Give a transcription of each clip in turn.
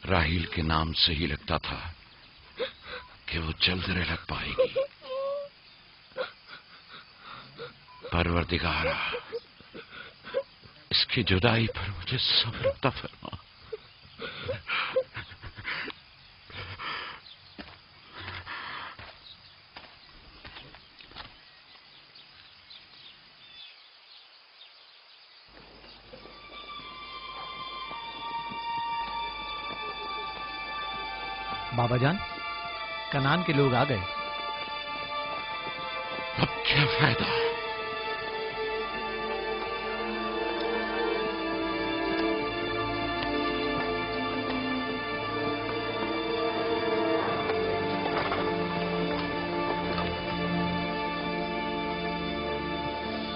راہیل کے نام سے ہی لگتا تھا کہ وہ جلد رہ پائے گی۔ پروردگارا، اس کی جدائی پر مجھے صبر عطا فرما۔ بابا جان، کنان کے لوگ آ گئے۔ اب کیا فائدہ؟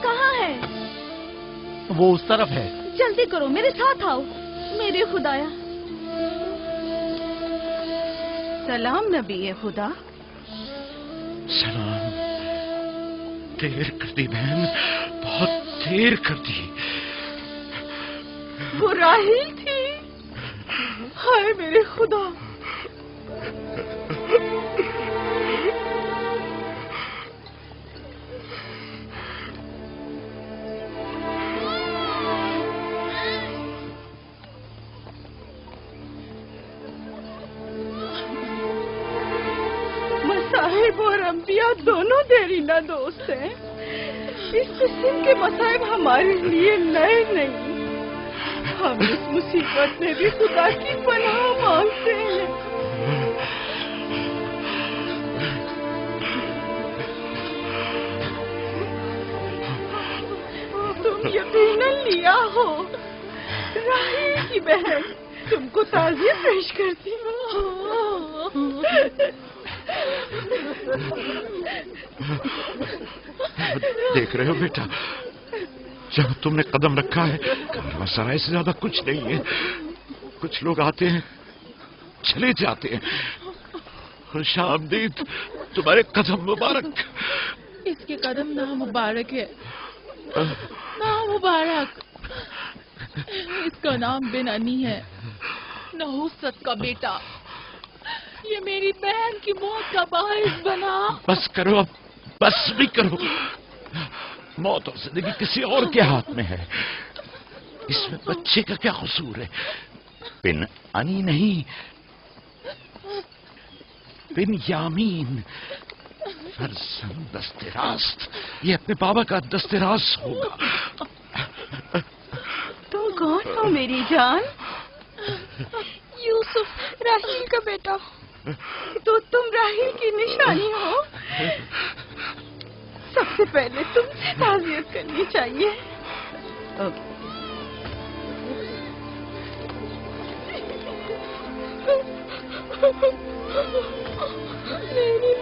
کہاں ہے؟ وہ اس طرف ہے۔ جلدی کرو، میرے ساتھ آؤ۔ میرے خدایا۔ سلام نبی خدا۔ سلام۔ دیر کر دی بہن، بہت دیر کر دی۔ وہ راہیل تھی؟ ہائے میرے خدا! مصائب اور انبیاء دونوں دیرینہ دوست ہیں۔ اس قسم کے مصائب ہمارے لیے نئے نہیں۔ ہم اس مصیبت میں بھی خدا کی پناہ مانگتے ہیں۔ تم یقیناً لیا ہو، راہیل کی بہن تم کو تعزیت پیش کرتی ہوں۔ دیکھ رہے ہو بیٹا، جہاں تم نے قدم رکھا ہے کارواں سرائے سے زیادہ کچھ نہیں ہے۔ کچھ لوگ آتے ہیں، چلے جاتے ہیں۔ خوش آمدید تمہارے قدم مبارک۔ اس کے قدم نامبارک ہے، نامبارک۔ اس کا نام بن انی ہے، نحوست کا بیٹا۔ یہ میری بہن کی موت کا باعث بنا۔ بس کرو اب، بس بھی کرو۔ موت اور زندگی کسی اور کے ہاتھ میں ہے۔ اس میں بچے کا کیا قصور ہے؟ بن انی نہیں، بن یامین، فرزند دست راست۔ یہ اپنے بابا کا دست راست ہوگا۔ تم کون ہو میری جان؟ یوسف، راہیل کا بیٹا۔ تو تم راہیل کی نشانی ہو۔ سب سے پہلے تم سے تعزیت کرنی چاہیے۔ میری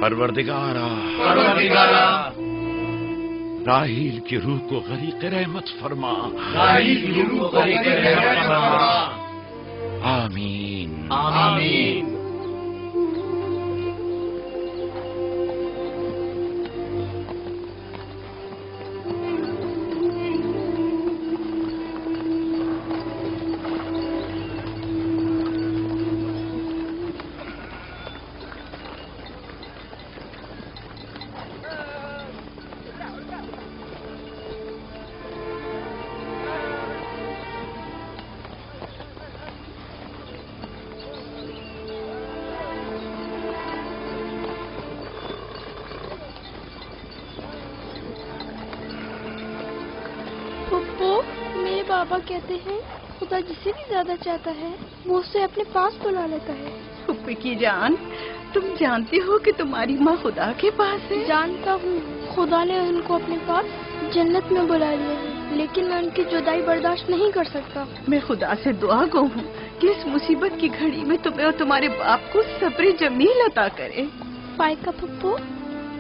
پروردگارا، راہیل کی روح کو غریق رحمت فرما۔ آمین آمین۔ بابا کہتے ہیں خدا جسے بھی زیادہ چاہتا ہے وہ اسے اپنے پاس بلا لیتا ہے۔ پھپھی کی جان، تم جانتے ہو کہ تمہاری ماں خدا کے پاس ہے؟ جانتا ہوں، خدا نے ان کو اپنے پاس جنت میں بلا لیا ہے، لیکن میں ان کی جدائی برداشت نہیں کر سکتا۔ میں خدا سے دعا گو ہوں کہ اس مصیبت کی گھڑی میں تمہیں اور تمہارے باپ کو صبر جمیل عطا کرے۔ فائقہ پھپھو،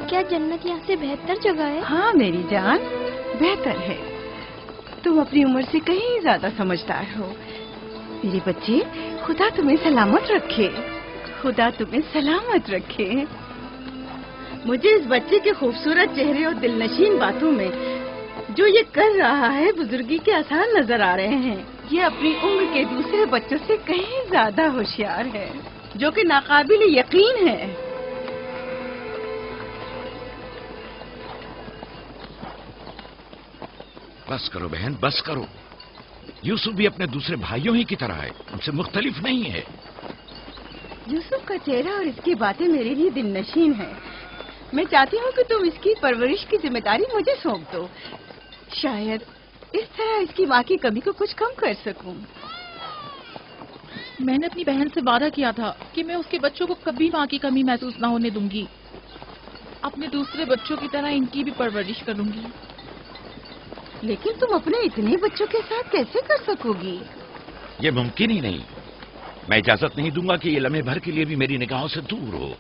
کیا جنت یہاں سے بہتر جگہ ہے؟ ہاں میری جان، بہتر ہے۔ تم اپنی عمر سے کہیں زیادہ سمجھدار ہو میری بچی۔ خدا تمہیں سلامت رکھے، خدا تمہیں سلامت رکھے۔ مجھے اس بچے کے خوبصورت چہرے اور دلنشین باتوں میں جو یہ کر رہا ہے بزرگی کے آثار نظر آ رہے ہیں۔ یہ اپنی عمر کے دوسرے بچوں سے کہیں زیادہ ہوشیار ہے، جو کہ ناقابل یقین ہے۔ بس کرو بہن، بس کرو۔ یوسف بھی اپنے دوسرے بھائیوں ہی کی طرح ہے، ان سے مختلف نہیں ہے۔ یوسف کا چہرہ اور اس کی باتیں میرے لیے دل نشین ہیں۔ میں چاہتی ہوں کہ تم اس کی پرورش کی ذمہ داری مجھے سونپ دو، شاید اس طرح اس کی ماں کی کمی کو کچھ کم کر سکوں۔ میں نے اپنی بہن سے وعدہ کیا تھا کہ میں اس کے بچوں کو کبھی ماں کی کمی محسوس نہ ہونے دوں گی، اپنے دوسرے بچوں کی طرح ان کی بھی پرورش کروں گی۔ لیکن تم اپنے اتنے بچوں کے ساتھ کیسے کر سکو گی؟ یہ ممکن ہی نہیں۔ میں اجازت نہیں دوں گا کہ یہ لمحے بھر کے لیے بھی میری نگاہوں سے دور ہو۔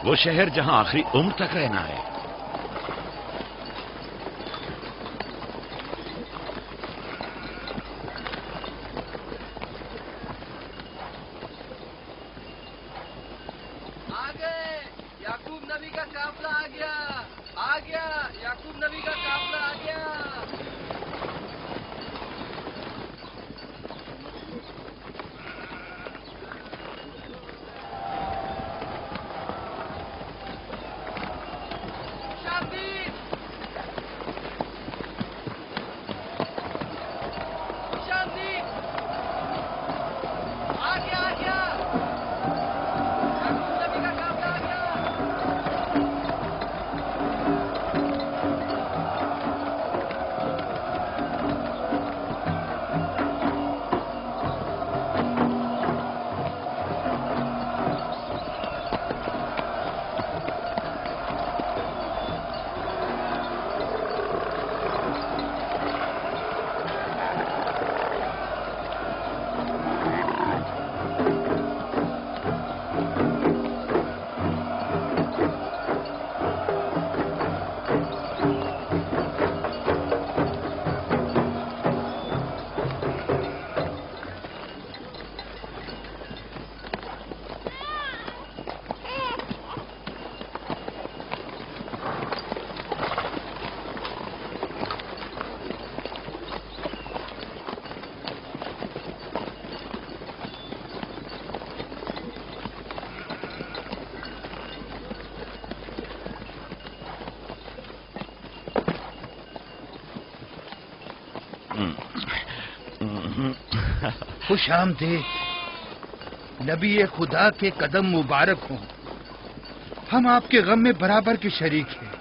وہ شہر جہاں آخری عمر تک رہنا ہے۔ یعقوب نبی کا قافلہ آ گیا، آ گیا، یعقوب نبی کا قافلہ آ گیا۔ خوش آمدید، نبی خدا کے قدم مبارک ہوں۔ ہم آپ کے غم میں برابر کے شریک ہیں۔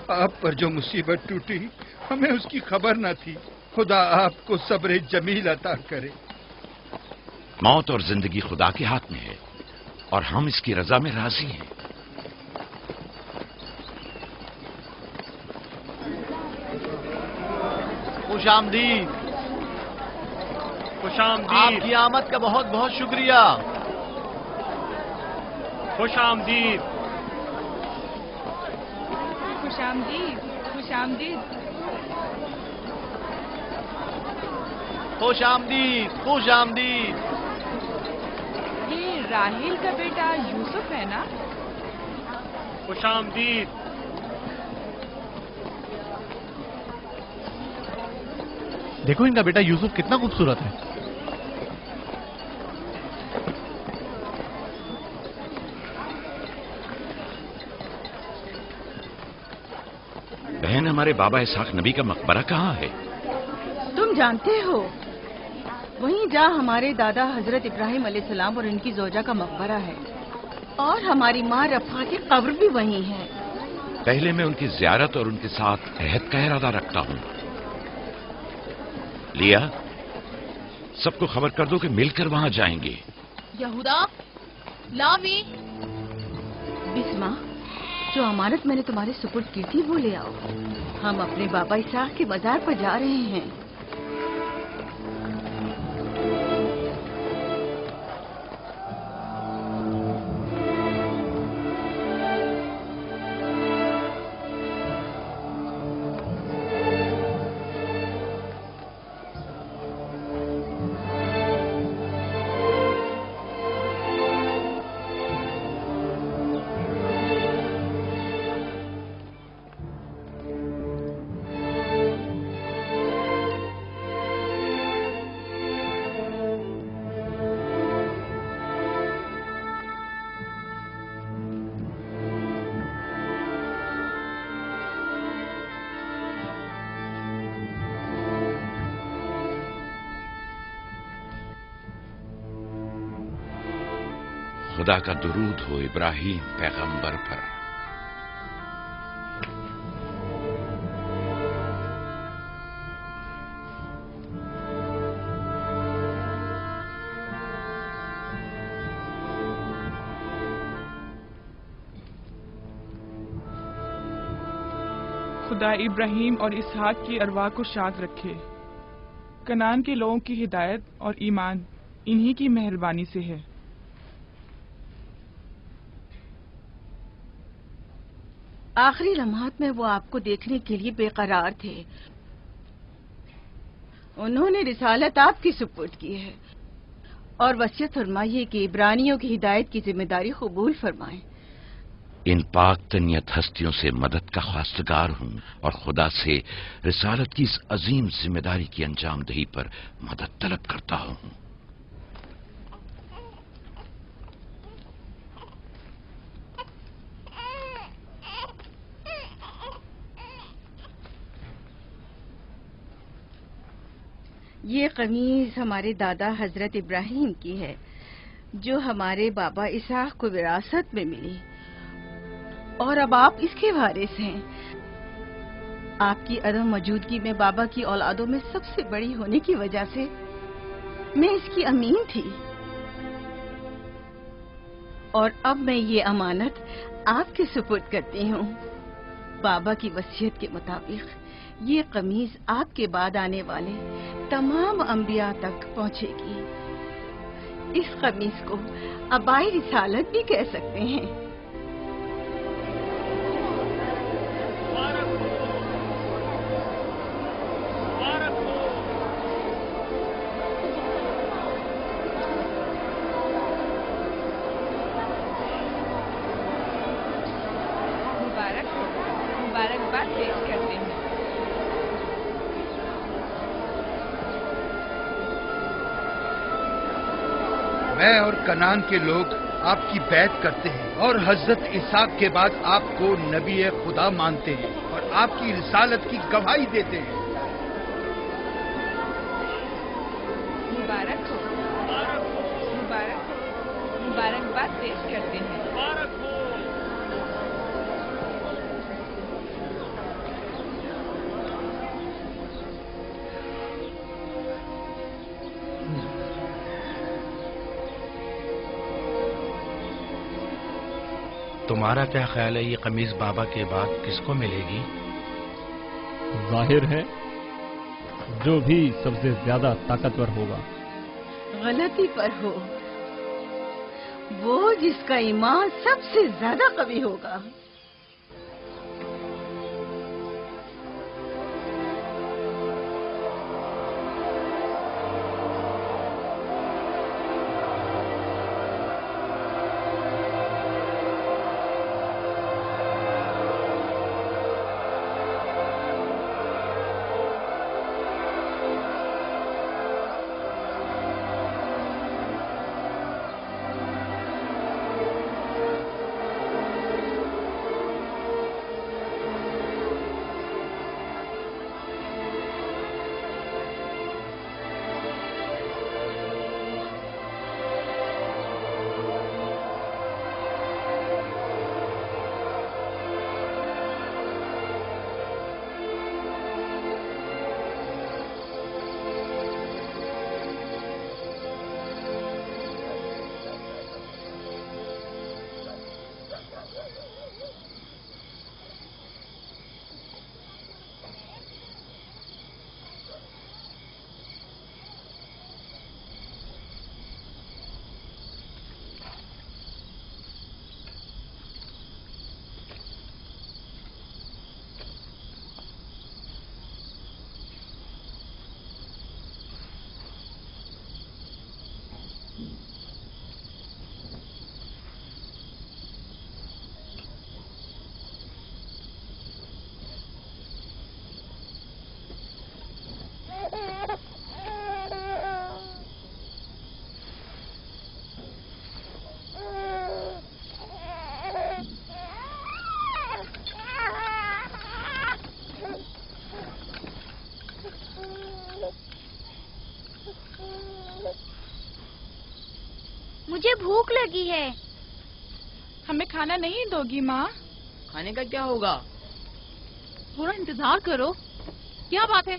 آپ پر جو مصیبت ٹوٹی ہمیں اس کی خبر نہ تھی۔ خدا آپ کو صبر جمیل عطا کرے۔ موت اور زندگی خدا کے ہاتھ میں ہے اور ہم اس کی رضا میں راضی ہیں۔ خوش آمدید، خوش آمدید، آپ کی آمد کا بہت بہت شکریہ۔ خوش آمدید، خوش آمدید، خوش آمدید۔ خوش آمدید، خوش آمدید۔ یہ راہیل کا بیٹا یوسف ہے نا؟ خوش آمدید۔ دیکھو ان کا بیٹا یوسف کتنا خوبصورت ہے۔ بہن، ہمارے بابا اسحاق نبی کا مقبرہ کہاں ہے؟ तुम जानते हो वहीं जहाँ हमारे दादा हजरत इब्राहिम अलैहिस्सलाम और इनकी जोजा का मकबरा है, और हमारी माँ रफ़ा की कब्र भी वहीं है। पहले मैं उनकी ज़ियारत और उनके साथ अहद का इरादा रखता हूँ। लिया, सबको खबर कर दो कि मिलकर वहां जाएंगे। यहूदा, लावी। बिस्मा, जो अमानत मैंने तुम्हारे सुपुर्द की थी वो ले आओ। हम अपने बाबा इसहाक के मजार पर जा रहे हैं। खुदा का दुरूद हो इब्राहिम पैगंबर पर। खुदा इब्राहिम और इसहाक की अरवाह को शाद रखे। कनान के लोगों की हिदायत और ईमान इन्हीं की मेहरबानी से है। आखिरी लम्हात में वो आपको देखने के लिए बेकरार थे। उन्होंने रिसालत आपकी सुपुर्द की है और वसीयत फरमाई कि इब्रानियों की हिदायत की जिम्मेदारी कबूल फरमाएं। इन पाक तनियत हस्तियों से मदद का ख्वास्तगार हूँ और खुदा से रिसालत की इस अजीम जिम्मेदारी की अंजामदही पर मदद तलब करता हूँ। ये कमीज हमारे दादा हजरत इब्राहिम की है जो हमारे बाबा इसहाक को विरासत में मिली, और अब आप इसके वारिस हैं। आपकी अदम मौजूदगी में बाबा की औलादों में सबसे बड़ी होने की वजह से मैं इसकी अमीन थी, और अब मैं ये अमानत आपके सुपुर्द करती हूँ। बाबा की वसीयत के मुताबिक ये कमीज आपके बाद आने वाले तमाम अंबिया तक पहुँचेगी। इस कमीज को अबाई रिसालत भी कह सकते हैं। मुबारकबाद पेश करते हैं। मैं और कनान के लोग आपकी बैत करते हैं और हजरत इसहाक के बाद आपको नबी खुदा मानते हैं और आपकी रिसालत की गवाही देते हैं। मुबारक हो, मुबारकबाद पेश करते हैं। तुम्हारा क्या ख्याल है, ये कमीज बाबा के बाद किसको मिलेगी? जाहिर है जो भी सबसे ज्यादा ताकतवर होगा। गलती पर हो, वो जिसका ईमान सबसे ज्यादा कवी होगा। मुझे भूख लगी है। हमें खाना नहीं दोगी माँ? खाने का क्या होगा? थोड़ा इंतजार करो। क्या बात है?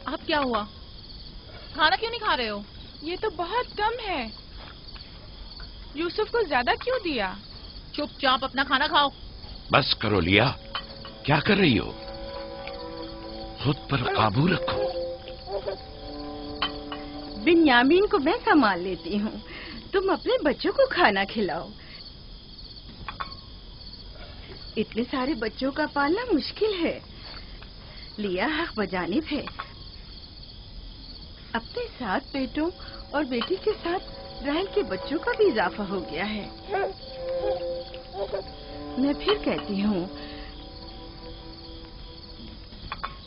अब क्या हुआ? खाना क्यों नहीं खा रहे हो? ये तो बहुत कम है। यूसुफ को ज्यादा क्यों दिया? चुपचाप अपना खाना खाओ। बस करो लिया, क्या कर रही हो? खुद पर काबू रखो। बिन्यामीन को मैं संभाल लेती हूँ, तुम अपने बच्चों को खाना खिलाओ। इतने सारे बच्चों का पालना मुश्किल है। लिया हक बजानिब है। अपने 7 बेटों और बेटी के साथ राहल के बच्चों का भी इजाफा हो गया है। मैं फिर कहती हूँ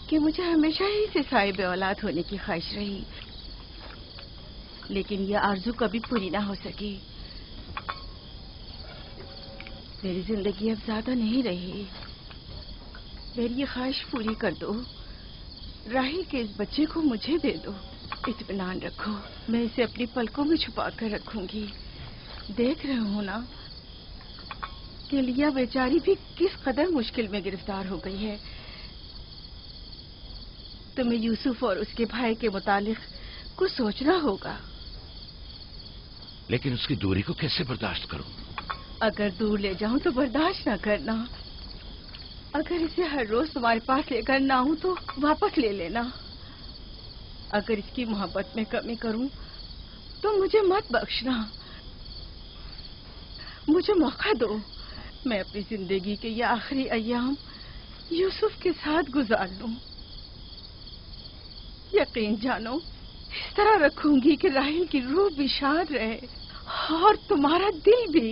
कि मुझे हमेशा ही से साहिब औलाद होने की ख्वाहिश रही, लेकिन यह आरज़ू कभी पूरी ना हो सकी। मेरी जिंदगी अब ज्यादा नहीं रही। मेरी ये ख्वाहिश पूरी कर दो। राहिल के इस बच्चे को मुझे दे दो। इत्मीनान रखो, मैं इसे अपनी पलकों में छुपा कर रखूंगी। देख रहे हो ना कि लिया बेचारी भी किस कदर मुश्किल में गिरफ्तार हो गई है। तुम्हें यूसुफ और उसके भाई के मुतालिक कुछ सोचना होगा। लेकिन उसकी दूरी को कैसे बर्दाश्त करूं? अगर दूर ले जाऊं तो बर्दाश्त न करना। अगर इसे हर रोज तुम्हारे पास लेकर ना आऊं तो वापस ले लेना। अगर इसकी मोहब्बत में कमी करूं तो मुझे मत बख्शना। मुझे मौका दो, मैं अपनी जिंदगी के ये आखिरी अय्याम यूसुफ के साथ गुजार लूं। यकीन जानो, इस तरह रखूंगी कि राहिल की रूह भी शाद रहे और तुम्हारा दिल भी।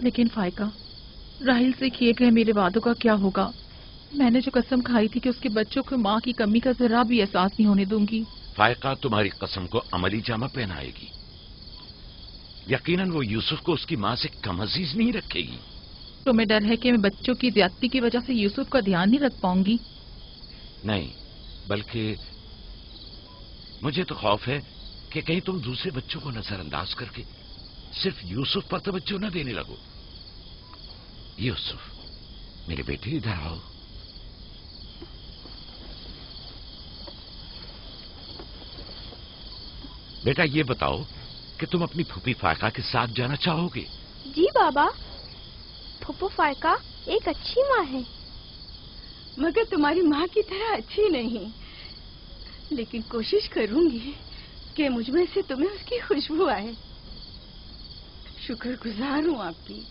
लेकिन फाइका, राहिल से किए गए मेरे वादों का क्या होगा? मैंने जो कसम खाई थी कि उसके बच्चों को माँ की कमी का जरा भी एहसास नहीं होने दूंगी। फायका तुम्हारी कसम को अमली जामा पहनाएगी। यकीनन वो यूसुफ को उसकी माँ से कम अजीज नहीं रखेगी। तुम्हें डर है कि मैं बच्चों की ज्यादती की वजह से यूसुफ का ध्यान नहीं रख पाऊंगी? नहीं, बल्कि मुझे तो खौफ है कि कहीं तुम दूसरे बच्चों को नजरअंदाज करके सिर्फ यूसुफ पर तवज्जो न देने लगो। यूसुफ, मेरे बेटे इधर आओ। बेटा, ये बताओ कि तुम अपनी फूफी फायका के साथ जाना चाहोगे? जी बाबा, फूफू फायका एक अच्छी माँ है। मगर तुम्हारी माँ की तरह अच्छी नहीं, लेकिन कोशिश करूंगी कि मुझमें से तुम्हें उसकी खुशबू आए। शुक्रगुजार हूँ आपकी।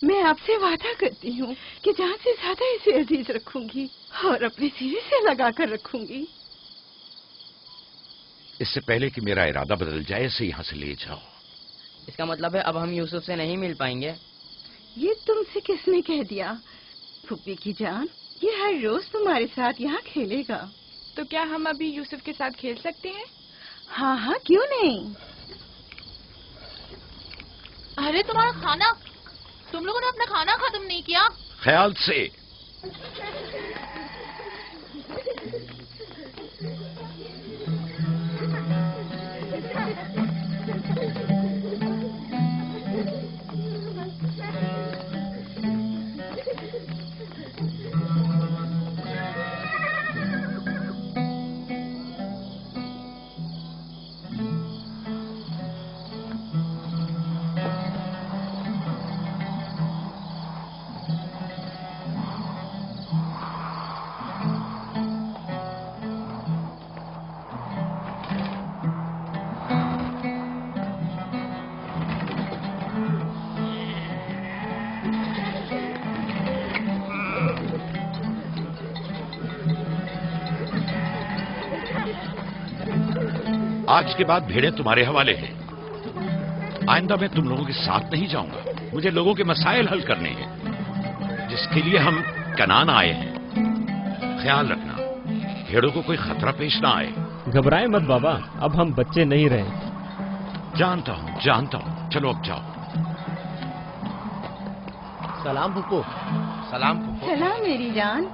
मैं आपसे वादा करती हूँ कि जान से ज्यादा इसे अजीज रखूंगी और अपने सीने से लगा कर रखूंगी। इससे पहले कि मेरा इरादा बदल जाए, इसे यहाँ से ले जाओ। इसका मतलब है अब हम यूसुफ से नहीं मिल पाएंगे? ये तुमसे किसने कह दिया? फूफी की जान, ये हर रोज तुम्हारे साथ यहाँ खेलेगा। तो क्या हम अभी यूसुफ के साथ खेल सकते हैं? हाँ हाँ, क्यों नहीं। अरे तुम्हारा खाना, तुम लोगों ने अपना खाना खत्म नहीं किया? ख्याल से। आज के बाद भेड़ें तुम्हारे हवाले हैं। आइंदा मैं तुम लोगों के साथ नहीं जाऊंगा। मुझे लोगों के मसाइल हल करने हैं, जिसके लिए हम कनान आए हैं। ख्याल रखना भेड़ों को कोई खतरा पेश ना आए। घबराए मत बाबा, अब हम बच्चे नहीं रहे। जानता हूं। चलो अब जाओ। सलाम फुप्पो। सलाम फुप्पो। सलाम मेरी जान।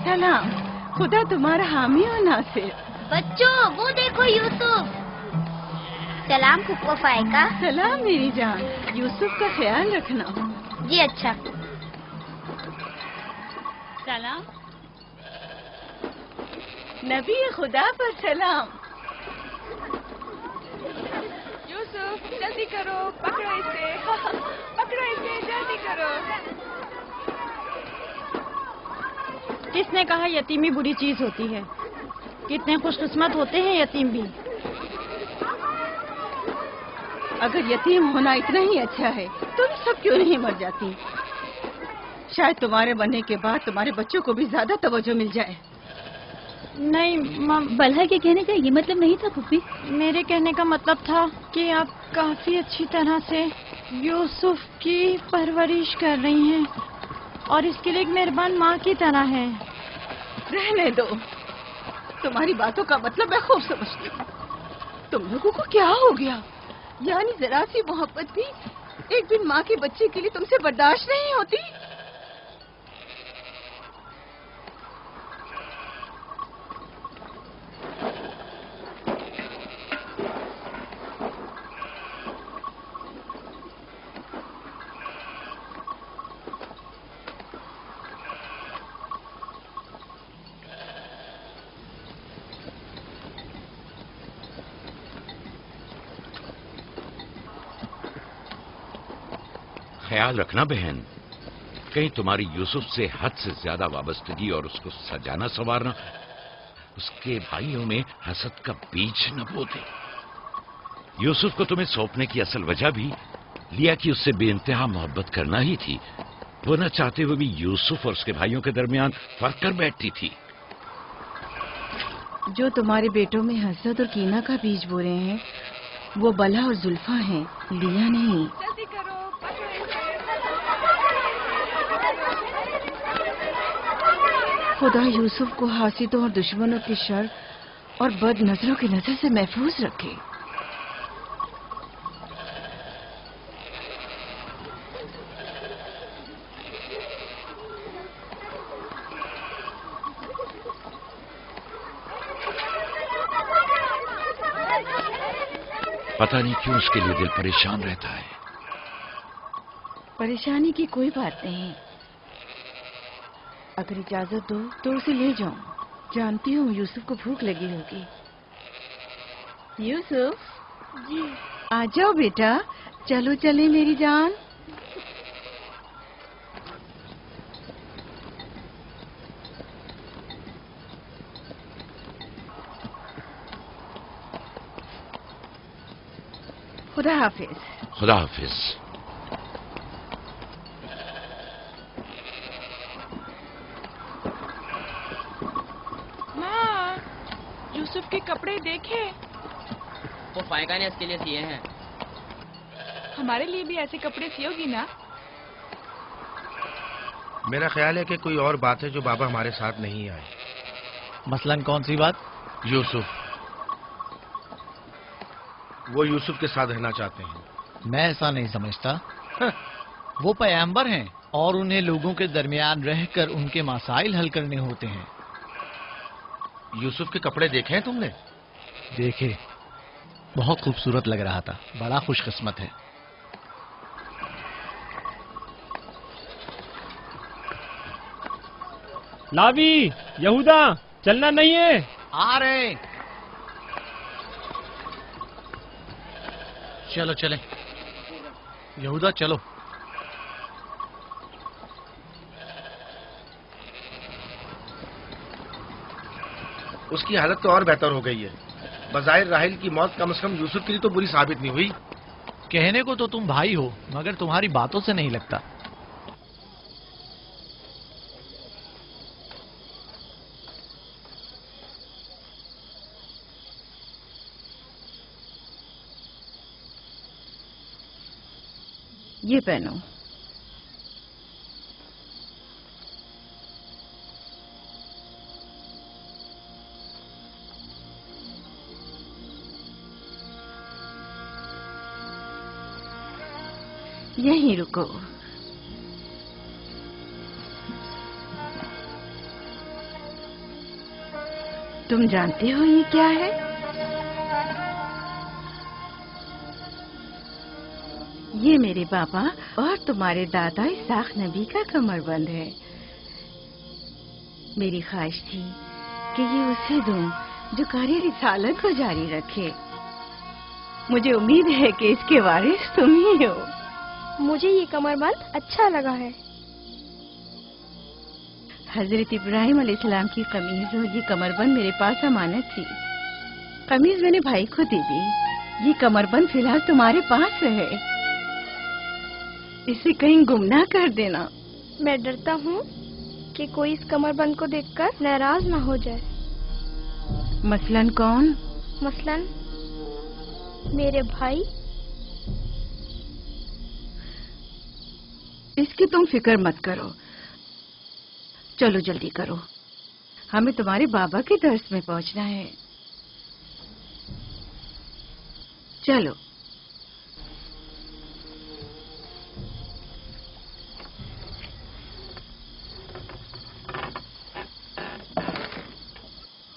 सलाम। खुदा तुम्हारा हामी हो नासिर। बच्चों वो देखो यूसुफ। सलाम फुप्पो फायका। सलाम मेरी जान। यूसुफ का ख्याल रखना। जी अच्छा। सलाम। नबी खुदा पर सलाम। यूसुफ जल्दी करो, पकड़ो इसे। पकड़ो इसे, जल्दी करो। किसने कहा यतीमी बुरी चीज होती है? कितने खुशकिस्मत होते हैं यतीम भी। अगर यतीम होना इतना ही अच्छा है, तुम सब क्यों नहीं मर जाती? शायद तुम्हारे बनने के बाद तुम्हारे बच्चों को भी ज्यादा तवज्जो मिल जाए। नहीं बल्हा के कहने का ये मतलब नहीं था पुप्पी। मेरे कहने का मतलब था कि आप काफी अच्छी तरह से यूसुफ की परवरिश कर रही हैं और इसके लिए एक मेहरबान माँ की तरह हैं। रहने दो, तुम्हारी बातों का मतलब मैं खूब समझती हूँ। तुम लोगों को क्या हो गया? यानी जरा सी मोहब्बत भी एक दिन माँ के बच्चे के लिए तुमसे बर्दाश्त नहीं होती? ख्याल रखना बहन, कहीं तुम्हारी यूसुफ से हद से ज्यादा वाबस्तगी और उसको सजाना संवारना उसके भाइयों में हसद का बीज न बो दे। यूसुफ को तुम्हें सौंपने की असल वजह भी लिया कि उससे बेइंतहा मोहब्बत करना ही थी। वो न चाहते हुए भी यूसुफ और उसके भाइयों के दरमियान फर्क कर बैठती थी। जो तुम्हारे बेटों में हसद और कीना का बीज बो रहे हैं, वो बला और जुल्फा हैं, लिया नहीं। जल्दी करो, पकड़ो इसे। खुदा यूसुफ को हासिदों और दुश्मनों के शर और बद नजरों की नजर से महफूज रखे। पता नहीं क्यों उसके लिए दिल परेशान रहता है। परेशानी की कोई बात नहीं। अगर इजाजत दो तो उसे ले जाऊं। जानती हूँ यूसुफ को भूख लगी होगी। यूसुफ जी। आ जाओ बेटा, चलो चले मेरी जान। खुदा हाफिज। खुदा हाफिज। माँ, यूसुफ के कपड़े देखे। वो फायका ने इसके लिए सिए हैं। हमारे लिए भी ऐसे कपड़े सियोगी ना? मेरा ख्याल है कि कोई और बात है जो बाबा हमारे साथ नहीं आए। मसलन कौन सी बात? यूसुफ, वो यूसुफ के साथ रहना चाहते हैं। मैं ऐसा नहीं समझता। वो पैगंबर हैं और उन्हें लोगों के दरमियान रहकर उनके मसाइल हल करने होते हैं। यूसुफ के कपड़े देखे हैं तुमने? देखे, बहुत खूबसूरत लग रहा था। बड़ा खुशकिस्मत है। लावी, यहूदा, चलना नहीं है। आ रहे। चलो चले यहूदा, चलो। उसकी हालत तो और बेहतर हो गई है। बज़ाहिर राहिल की मौत कम से कम यूसुफ के लिए तो बुरी साबित नहीं हुई। कहने को तो तुम भाई हो, मगर तुम्हारी बातों से नहीं लगता। یہ پہنو. یہیں رکو. تم جانتے ہو یہ کیا ہے؟ یہ میرے بابا اور تمہارے دادا اسحاق نبی کا کمر بند ہے. میری خواہش تھی کہ یہ اسے دوں جو کار رسالت کو جاری رکھے. مجھے امید ہے کہ اس کے وارث تم ہی ہو. مجھے یہ کمر بند اچھا لگا ہے. حضرت ابراہیم علیہ السلام کی قمیض اور یہ کمر بند میرے پاس امانت تھی. قمیض میں نے بھائی کو دے دی. یہ کمر بند فی الحال تمہارے پاس رہے. اسے کہیں گم نہ کر دینا. میں ڈرتا ہوں کہ کوئی اس کمر بند کو دیکھ کر ناراض نہ ہو جائے. مثلاً کون؟ مثلاً میرے بھائی. اس کی تم فکر مت کرو. چلو جلدی کرو، ہمیں تمہارے بابا کے درس میں پہنچنا ہے. چلو.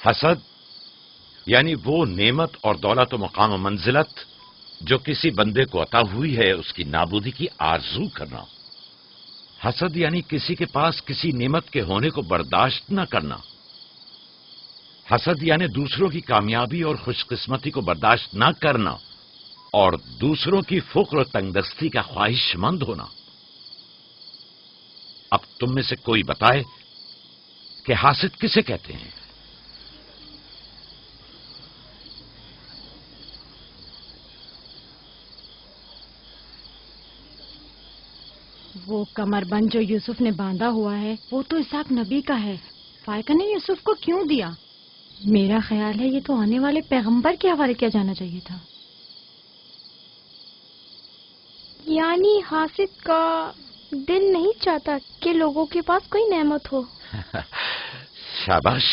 حسد یعنی وہ نعمت اور دولت و مقام و منزلت جو کسی بندے کو عطا ہوئی ہے اس کی نابودی کی آرزو کرنا. حسد یعنی کسی کے پاس کسی نعمت کے ہونے کو برداشت نہ کرنا. حسد یعنی دوسروں کی کامیابی اور خوش قسمتی کو برداشت نہ کرنا اور دوسروں کی فقر و تنگدستی کا خواہش مند ہونا. اب تم میں سے کوئی بتائے کہ حاسد کسے کہتے ہیں؟ وہ کمر بند جو یوسف نے باندھا ہوا ہے وہ تو اسحاق نبی کا ہے. فائقہ نے یوسف کو کیوں دیا؟ میرا خیال ہے یہ تو آنے والے پیغمبر کے حوالے کیا جانا چاہیے تھا. یعنی حاسد کا دل نہیں چاہتا کہ لوگوں کے پاس کوئی نعمت ہو. شاباش.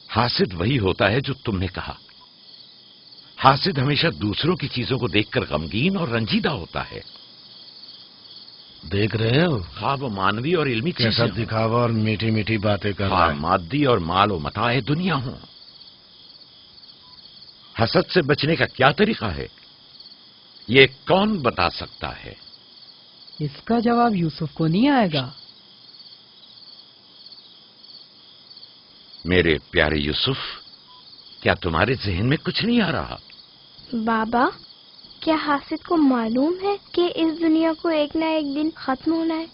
حاسد وہی ہوتا ہے جو تم نے کہا. حاسد ہمیشہ دوسروں کی چیزوں کو دیکھ کر غمگین اور رنجیدہ ہوتا ہے. دیکھ رہے ہو خواب و مانوی اور علمی کیسا چیزیں دکھاوا اور میٹھی میٹھی باتیں کر رہا ہے. مادی اور مال و متاع دنیا ہوں. حسد سے بچنے کا کیا طریقہ ہے یہ کون بتا سکتا ہے؟ اس کا جواب یوسف کو نہیں آئے گا. میرے پیارے یوسف، کیا تمہارے ذہن میں کچھ نہیں آ رہا؟ بابا، کیا حاسد کو معلوم ہے کہ اس دنیا کو ایک نہ ایک دن ختم ہونا ہے؟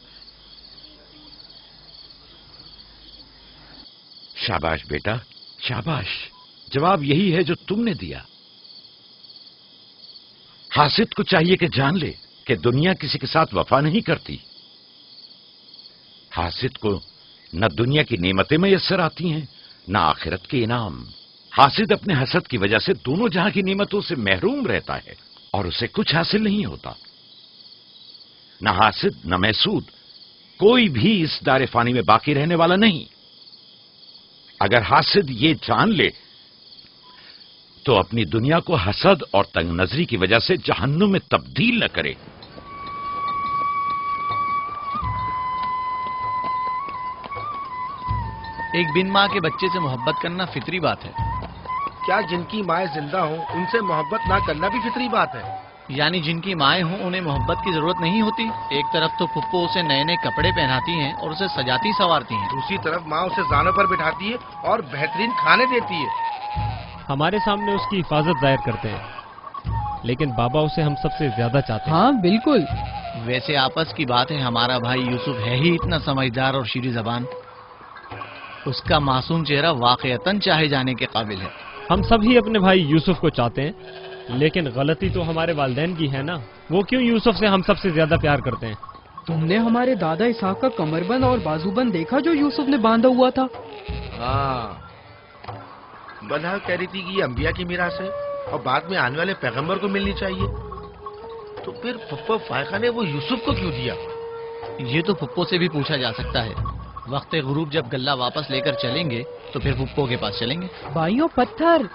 شاباش بیٹا، شاباش. جواب یہی ہے جو تم نے دیا. حاسد کو چاہیے کہ جان لے کہ دنیا کسی کے ساتھ وفا نہیں کرتی. حاسد کو نہ دنیا کی نعمتیں میسر آتی ہیں نہ آخرت کے انعام. حاسد اپنے حسد کی وجہ سے دونوں جہاں کی نعمتوں سے محروم رہتا ہے اور اسے کچھ حاصل نہیں ہوتا. نہ حاسد نہ محسود کوئی بھی اس دار فانی میں باقی رہنے والا نہیں. اگر حاسد یہ جان لے تو اپنی دنیا کو حسد اور تنگ نظری کی وجہ سے جہنم میں تبدیل نہ کرے. ایک بن ماں کے بچے سے محبت کرنا فطری بات ہے. کیا جن کی مائیں زندہ ہوں ان سے محبت نہ کرنا بھی فطری بات ہے؟ یعنی جن کی مائیں ہوں انہیں محبت کی ضرورت نہیں ہوتی. ایک طرف تو پھپھو اسے نئے نئے کپڑے پہناتی ہیں اور اسے سجاتی سنوارتی ہیں، دوسری طرف ماں اسے زانوں پر بٹھاتی ہے اور بہترین کھانے دیتی ہے. ہمارے سامنے اس کی حفاظت ظاہر کرتے ہیں لیکن بابا اسے ہم سب سے زیادہ چاہتے ہیں. ہاں بالکل. ویسے آپس کی بات ہے، ہمارا بھائی یوسف ہے ہی اتنا سمجھدار اور شیریں زبان. اس کا معصوم چہرہ واقعتاً چاہے جانے کے قابل ہے. ہم سب ہی اپنے بھائی یوسف کو چاہتے ہیں لیکن غلطی تو ہمارے والدین کی ہے نا. وہ کیوں یوسف سے ہم سب سے زیادہ پیار کرتے ہیں؟ تم نے ہمارے دادا اسحاق کا کمر بند اور بازو بند دیکھا جو یوسف نے باندھا ہوا تھا؟ ہاں، بلہا کہہ رہی تھی کہ یہ انبیاء کی میراث ہے اور بعد میں آنے والے پیغمبر کو ملنی چاہیے. तो फिर पप्पा फायका ने वो यूसुफ को क्यों दिया? ये तो पुप्पो से भी पूछा जा सकता है। वक्त गुरूब जब गल्ला वापस लेकर चलेंगे तो फिर पुप्पो के पास चलेंगे। भाइयों पत्थर,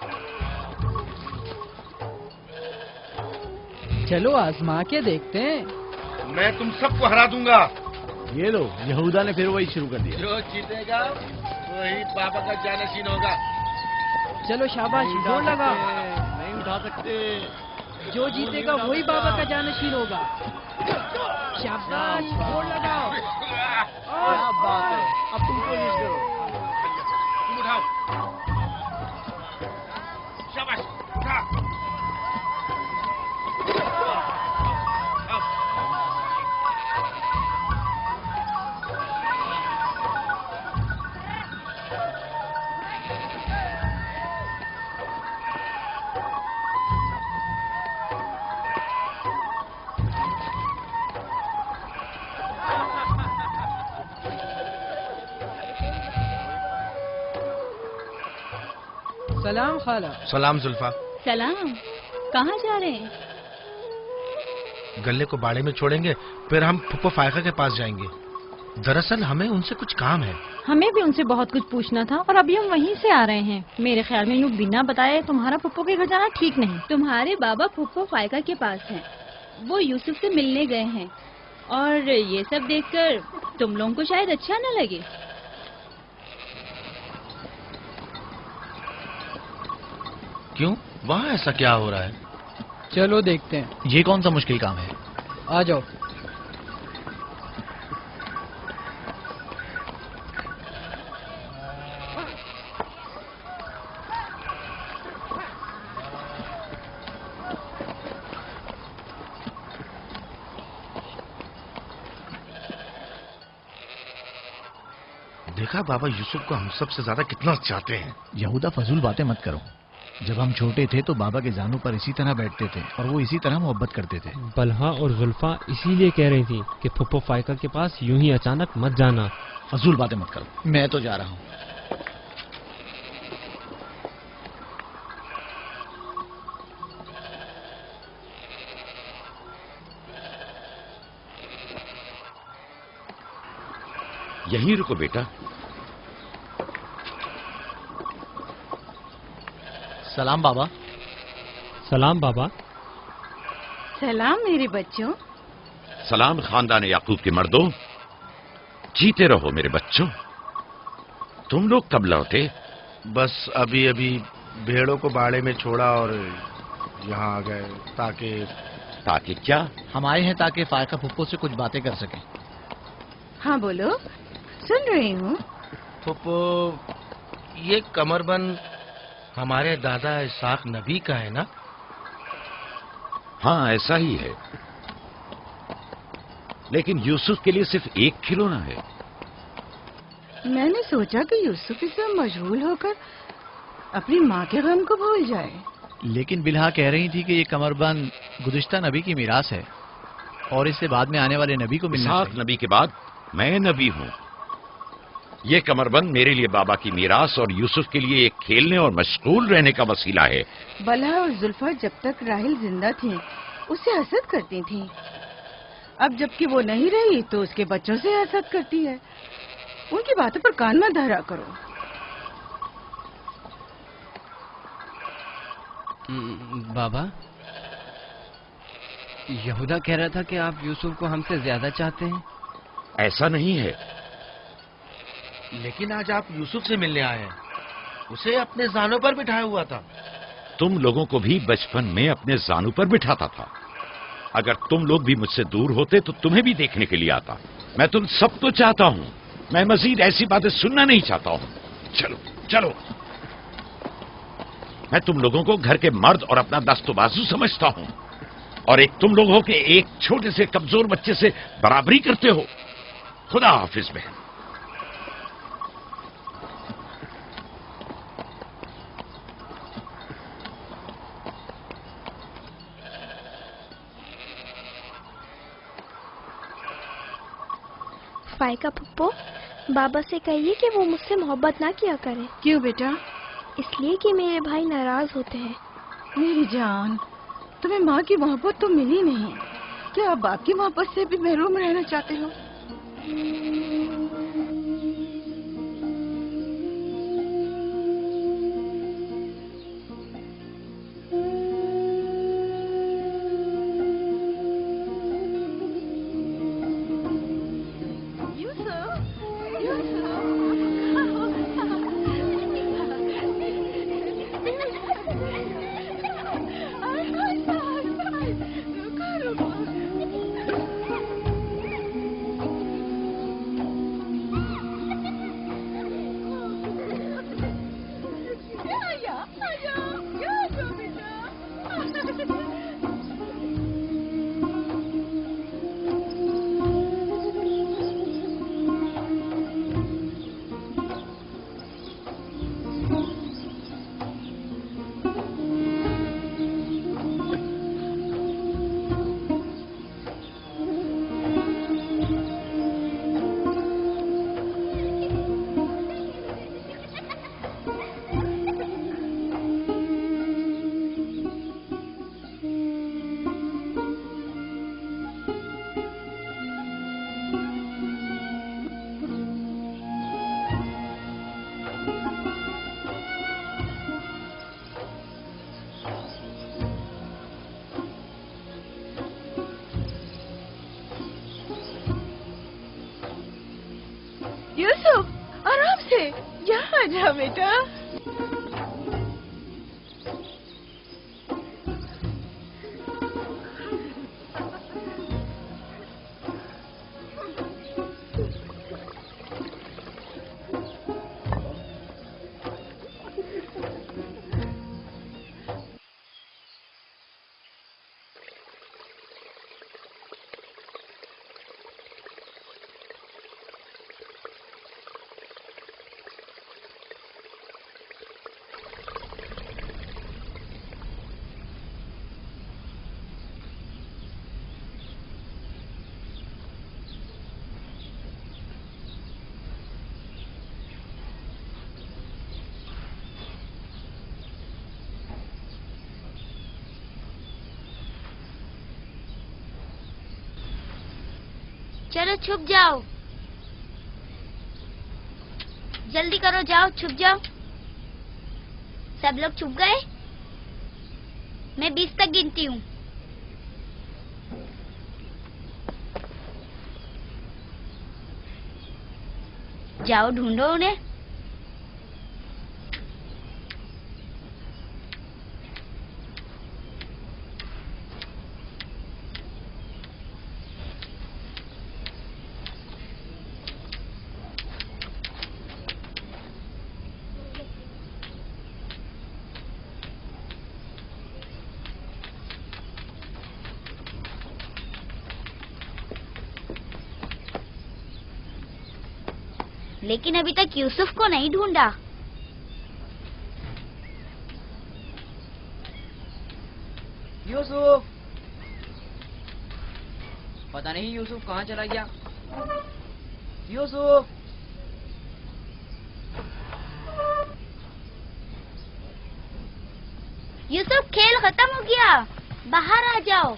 चलो आजमा के देखते हैं। मैं तुम सबको हरा दूंगा। ये लो, यहूदा ने फिर वही शुरू कर दिया। जो जीतेगा वही बाबा का जानशीन होगा। चलो शाबाश, जोर लगा। नहीं उठा सकते। जो जीतेगा वही बाबा का जानशीन होगा। शाबाश, जोर लगाओ। क्या बात है, अब तुम कोशिश करो। तुम उठाओ। शाबाश, उठा। सलाम खाला। सलाम जुल्फा। सलाम। कहाँ जा रहे हैं? गल्ले को बाड़े में छोड़ेंगे, फिर हम फुप्पो फायका के पास जाएंगे। दरअसल हमें उनसे कुछ काम है। हमें भी उनसे बहुत कुछ पूछना था और अभी हम वहीं से आ रहे हैं। मेरे ख्याल में यूँ बिना बताए तुम्हारा पुप्पो के घर जाना ठीक नहीं। तुम्हारे बाबा फुप्पो फायका के पास हैं। वो यूसुफ से मिलने गए हैं और ये सब देखकर तुम लोगों को शायद अच्छा न लगे। क्यों? वहाँ ऐसा क्या हो रहा है? चलो देखते हैं। ये कौन सा मुश्किल काम है? आ जाओ। देखा बाबा यूसुफ को हम सबसे ज्यादा कितना चाहते हैं। यहूदा फजूल बातें मत करो। जब हम छोटे थे तो बाबा के जानू पर इसी तरह बैठते थे और वो इसी तरह मोहब्बत करते थे। बलहा और जुल्फा इसीलिए कह रही थी कि फुप्पो फायका के पास यूं ही अचानक मत जाना। फजूल बातें मत करो, मैं तो जा रहा हूँ। यहीं रुको बेटा। सलाम बाबा। सलाम बाबा। सलाम मेरे बच्चों। सलाम खानदान याकूब के मर्दों। जीते रहो मेरे बच्चों। तुम लोग कब लौटे? बस अभी अभी भेड़ों को बाड़े में छोड़ा और यहाँ आ गए। ताकि क्या? हम आए हैं ताकि फायका फुप्पो से कुछ बातें कर सकें। हाँ बोलो, सुन रही हूँ। फुप्पो, ये कमरबंद हमारे दादा इसाक नबी का है ना? हाँ ऐसा ही है, लेकिन यूसुफ के लिए सिर्फ एक खिलौना है। मैंने सोचा कि यूसुफ इसमें मशगूल होकर अपनी माँ के गम को भूल जाए। लेकिन बिलहा कह रही थी कि ये कमरबंद गुज़िश्ता नबी की मीरास है और इससे बाद में आने वाले नबी को मिलना चाहिए। इसाक नबी के बाद मैं नबी हूँ। ये कमरबंद मेरे लिए बाबा की मीरास और यूसुफ के लिए एक खेलने और मशगूल रहने का वसीला है। बलहा और जुल्फा जब तक राहिल जिंदा थी उससे हसद करती थी। अब जबकि वो नहीं रही तो उसके बच्चों से हसद करती है। उनकी बातों पर कान मत धरा करो। बाबा, यहूदा कह रहा था कि आप यूसुफ को हमसे ज्यादा चाहते हैं। ऐसा नहीं है। लेकिन आज आप यूसुफ से मिलने आए हैं। उसे अपने जानों पर बिठाया हुआ था। तुम लोगों को भी बचपन में अपने जानों पर बिठाता था। अगर तुम लोग भी मुझसे दूर होते तो तुम्हें भी देखने के लिए आता। मैं तुम सबको चाहता हूँ। मैं मजीद ऐसी बातें सुनना नहीं चाहता हूँ। चलो चलो। मैं तुम लोगों को घर के मर्द और अपना दस्तबाजू समझता हूँ और एक तुम लोग हो के एक छोटे से कमजोर बच्चे से बराबरी करते हो। खुदा हाफिज बहन। फायका फुप्पो, बाबा से कहिए कि वो मुझसे मोहब्बत ना किया करे। क्यों बेटा? इसलिए कि मेरे भाई नाराज होते हैं। मेरी जान, तुम्हें माँ की मोहब्बत तो मिली नहीं। क्या आप बाप की मोहब्बत से भी महरूम रहना चाहते हो? यूसुफ, आराम से, यहाँ आ जा बेटा। चलो छुप जाओ, जल्दी करो, जाओ छुप जाओ। सब लोग छुप गए? मैं 20 तक गिनती हूँ। जाओ ढूंढो उन्हें। लेकिन अभी तक यूसुफ को नहीं ढूंढा। यूसुफ, पता नहीं यूसुफ कहाँ चला गया। यूसुफ, यूसुफ, खेल खत्म हो गया, बाहर आ जाओ।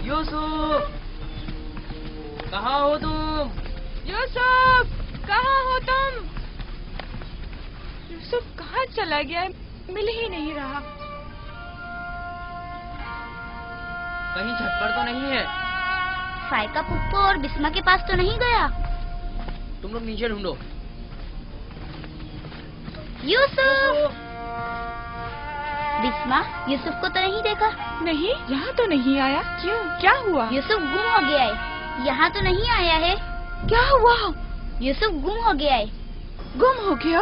यूसुफ, कहाँ हो तुम? यूसुफ, कहाँ हो तुम? यूसुफ कहाँ चला गया है? मिल ही नहीं रहा। कहीं छत पर तो नहीं है? फायका पुप्पो और बिस्मा के पास तो नहीं गया? तुम लोग नीचे ढूंढो। यूसुफ! बिस्मा, यूसुफ को तो नहीं देखा? नहीं, यहाँ तो नहीं आया। क्यों, क्या हुआ? यूसुफ गुम हो गया है, यहाँ तो नहीं आया है। क्या हुआ? यूसुफ गुम हो गया है। गुम हो गया?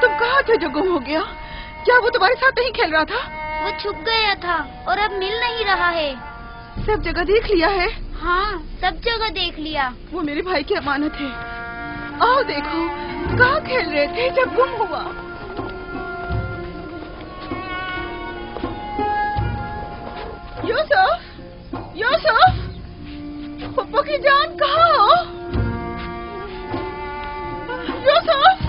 तुम कहाँ थे जो गुम हो गया? क्या वो तुम्हारे साथ नहीं खेल रहा था? वो छुप गया था और अब मिल नहीं रहा है। सब जगह देख लिया है? हाँ, सब जगह देख लिया। वो मेरे भाई की अमानत है। आओ देखो, कहाँ खेल रहे थे जब गुम हुआ? यूसुफ, यूसुफ, पप्पू की जान कहाँ हो? यूसुफ,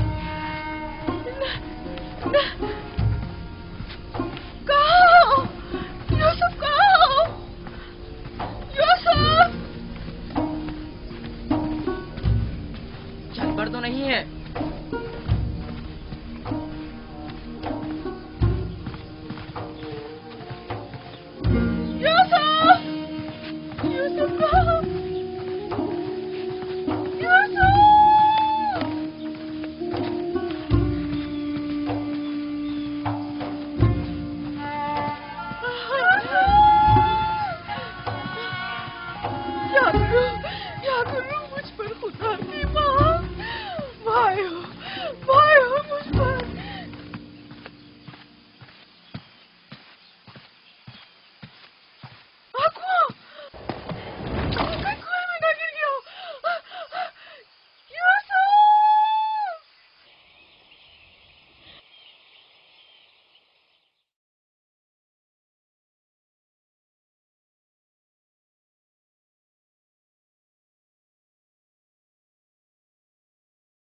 डॉक्टर